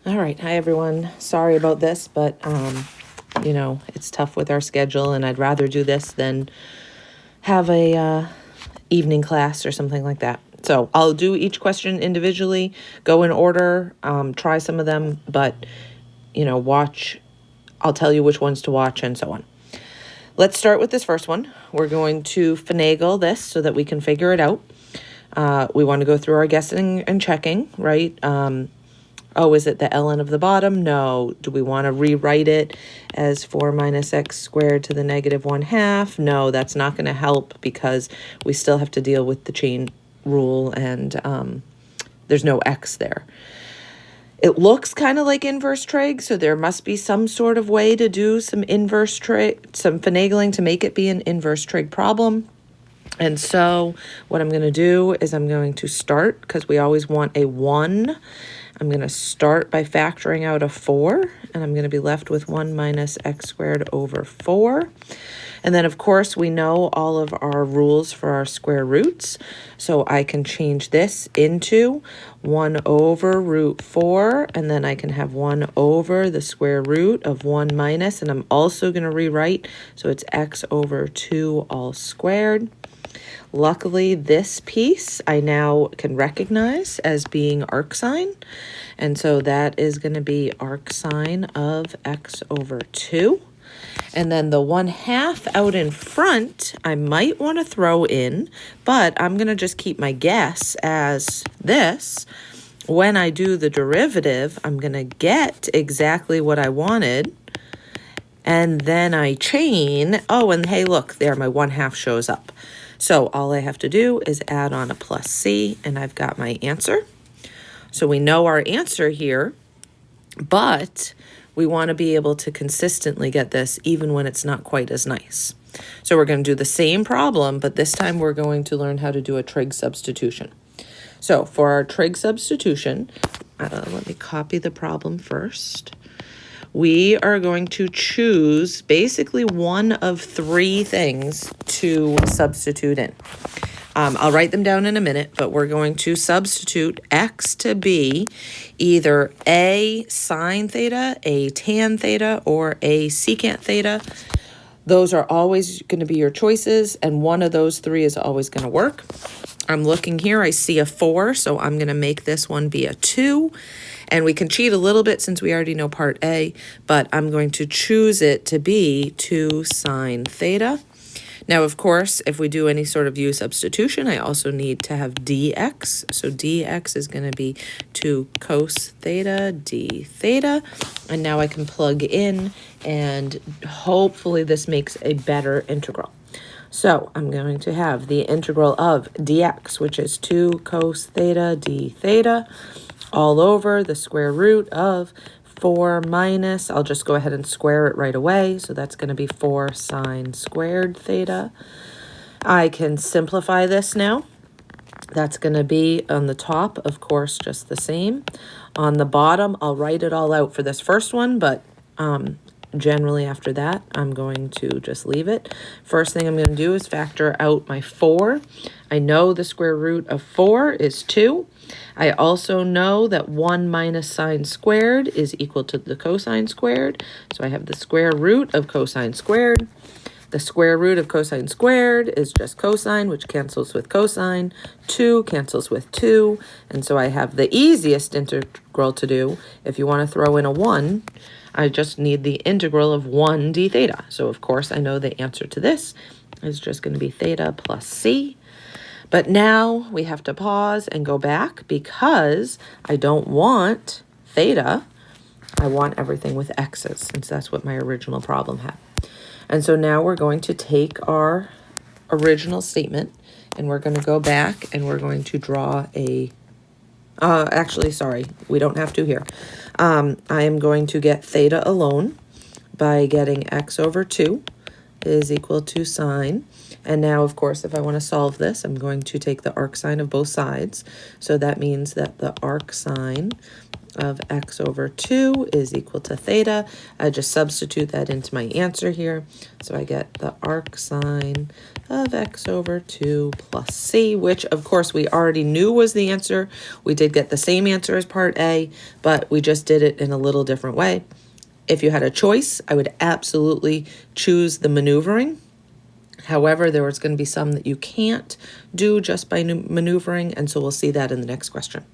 All right. Hi, everyone. Sorry about this, but, you know, it's tough with our schedule, and I'd rather do this than have a evening class or something like that. So I'll do each question individually, go in order, try some of them, but, you know, watch. I'll tell you which ones to watch and so on. Let's start with this first one. We're going to finagle this so that we can figure it out. We want to go through our guessing and checking, right? Oh, is it the ln of the bottom? No. Do we want to rewrite it as 4 minus x squared to the negative 1/2? No, that's not going to help because we still have to deal with the chain rule and there's no x there. It looks kind of like inverse trig, so there must be some sort of way to do some inverse trig, some finagling to make it be an inverse trig problem. And so what I'm going to do is I'm going to start, because we always want a 1. I'm going to start by factoring out a 4, and I'm going to be left with 1 minus x squared over 4. And then, of course, we know all of our rules for our square roots, so I can change this into 1 over root 4, and then I can have 1 over the square root of 1 minus, and I'm also going to rewrite, so it's x over 2 all squared. Luckily, this piece I now can recognize as being arcsine. And so that is going to be arcsine of x over 2. And then the 1/2 out in front, I might want to throw in, but I'm going to just keep my guess as this. When I do the derivative, I'm going to get exactly what I wanted. And then I chain. Oh, and hey, look, there, my 1/2 shows up. So all I have to do is add on a plus c, and I've got my answer. So we know our answer here, but we want to be able to consistently get this even when it's not quite as nice. So we're going to do the same problem, but this time we're going to learn how to do a trig substitution. So for our trig substitution, let me copy the problem first. We are going to choose basically one of 3 things to substitute in. I'll write them down in a minute, but we're going to substitute x to be either a sine theta, a tan theta, or a secant theta. Those are always going to be your choices, and one of those 3 is always going to work. I'm looking here, I see a 4, so I'm going to make this one be a 2. And we can cheat a little bit since we already know part A, but I'm going to choose it to be 2 sine theta. Now, of course, if we do any sort of u substitution, I also need to have dx. So dx is going to be 2 cos theta d theta. And now I can plug in, and hopefully this makes a better integral. So I'm going to have the integral of dx, which is 2 cos theta d theta, all over the square root of 4 minus, I'll just go ahead and square it right away. So that's going to be 4 sine squared theta. I can simplify this now. That's going to be on the top, of course, just the same. On the bottom, I'll write it all out for this first one, but generally after that, I'm going to just leave it. First thing I'm going to do is factor out my 4. I know the square root of 4 is 2. I also know that 1 minus sine squared is equal to the cosine squared. So I have the square root of cosine squared. The square root of cosine squared is just cosine, which cancels with cosine. 2 cancels with 2. And so I have the easiest integral to do. If you want to throw in a 1, I just need the integral of 1 d theta. So of course I know the answer to this is just going to be theta plus c. But now we have to pause and go back because I don't want theta. I want everything with x's, since that's what my original problem had. And so now we're going to take our original statement and we're going to go back and we're going to draw a actually, sorry, we don't have to here. I am going to get theta alone by getting x over 2 is equal to sine. And now, of course, if I want to solve this, I'm going to take the arcsine of both sides. So that means that the arcsine of x over 2 is equal to theta. I just substitute that into my answer here. So I get the arc sine of x over 2 plus c, which of course we already knew was the answer. We did get the same answer as part A, but we just did it in a little different way. If you had a choice, I would absolutely choose the maneuvering. However, there was going to be some that you can't do just by maneuvering, and so we'll see that in the next question.